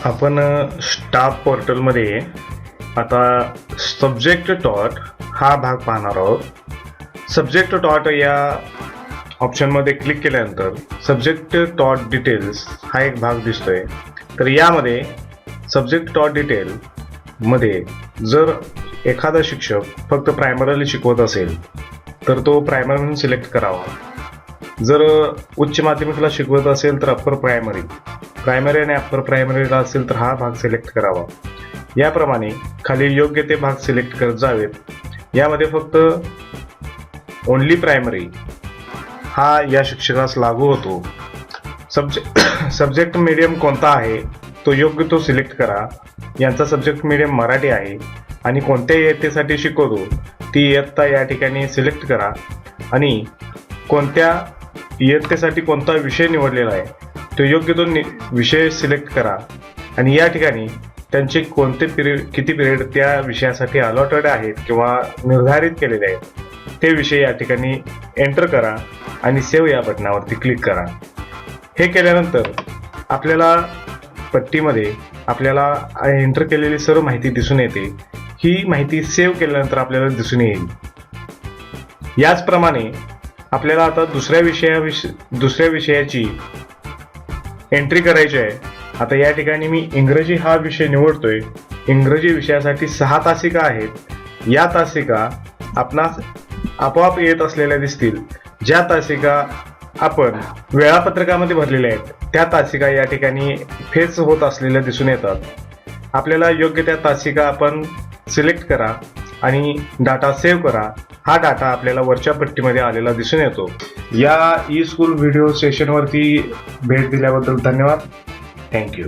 आपण स्टाफ पोर्टलमध्ये आता सब्जेक्ट टॉट हा भाग पाहणार आहोत. सब्जेक्ट टॉट या ऑप्शनमध्ये क्लिक केल्यानंतर सब्जेक्ट टॉट डिटेल्स हा एक भाग दिसतोय. तर यामध्ये सब्जेक्ट टॉट डिटेल मध्ये जर एखादा शिक्षक फक्त प्रायमरीली शिकवत असेल तर तो प्रायमरी म्हणून सिलेक्ट करावा. जर उच्च माध्यमिकला शिकवत असेल तर अप्पर प्रायमरी आणि अप्पर प्रायमरीला असेल तर हा भाग सिलेक्ट करावा. याप्रमाणे खाली योग्य ते भाग सिलेक्ट करत जावेत. यामध्ये फक्त ओनली प्रायमरी हा या शिक्षकास लागू होतो. सब्जेक्ट मीडियम कोणता आहे तो योग्य तो सिलेक्ट करा. यांचा सब्जेक्ट मीडियम मराठी आहे आणि कोणत्या इयत्तेसाठी शिकवतो ती इयत्ता या ठिकाणी सिलेक्ट करा आणि कोणत्या इयत्तेसाठी कोणता विषय निवडलेला आहे तो योग्य तो विषय सिलेक्ट करा आणि या ठिकाणी त्यांचे कोणते किती पिरियड त्या विषयासाठी अलॉटेड आहेत किंवा निर्धारित केलेले आहेत ते विषय या ठिकाणी एंटर करा आणि सेव्ह या बटनावरती क्लिक करा. हे केल्यानंतर आपल्याला पट्टीमध्ये आपल्याला एंटर केलेली सर्व माहिती दिसून येते. ही माहिती सेव्ह केल्यानंतर आपल्याला दिसून येईल. याचप्रमाणे आपल्याला आता दुसऱ्या विषयाची एंट्री करायची आहे. आता या ठिकाणी मी इंग्रजी हा विषय निवडतोय. इंग्रजी विषयासाठी 6 तासिका आहेत. या तासिका आपणास आपोआप येत असलेल्या दिसतील. ज्या तासिका आपण वेळापत्रकामध्ये भरलेल्या आहेत त्या तासिका या ठिकाणी फेच होत असलेल्या दिसून येतात. आपल्याला योग्य त्या तासिका आपण सिलेक्ट करा आणि डाटा सेव्ह करा. हा डाटा आपल्याला वरच्या पट्टीमध्ये आलेला दिसून येतो. या ई स्कूल व्हिडिओ सेशनवरती भेट दिल्याबद्दल धन्यवाद. थँक्यू.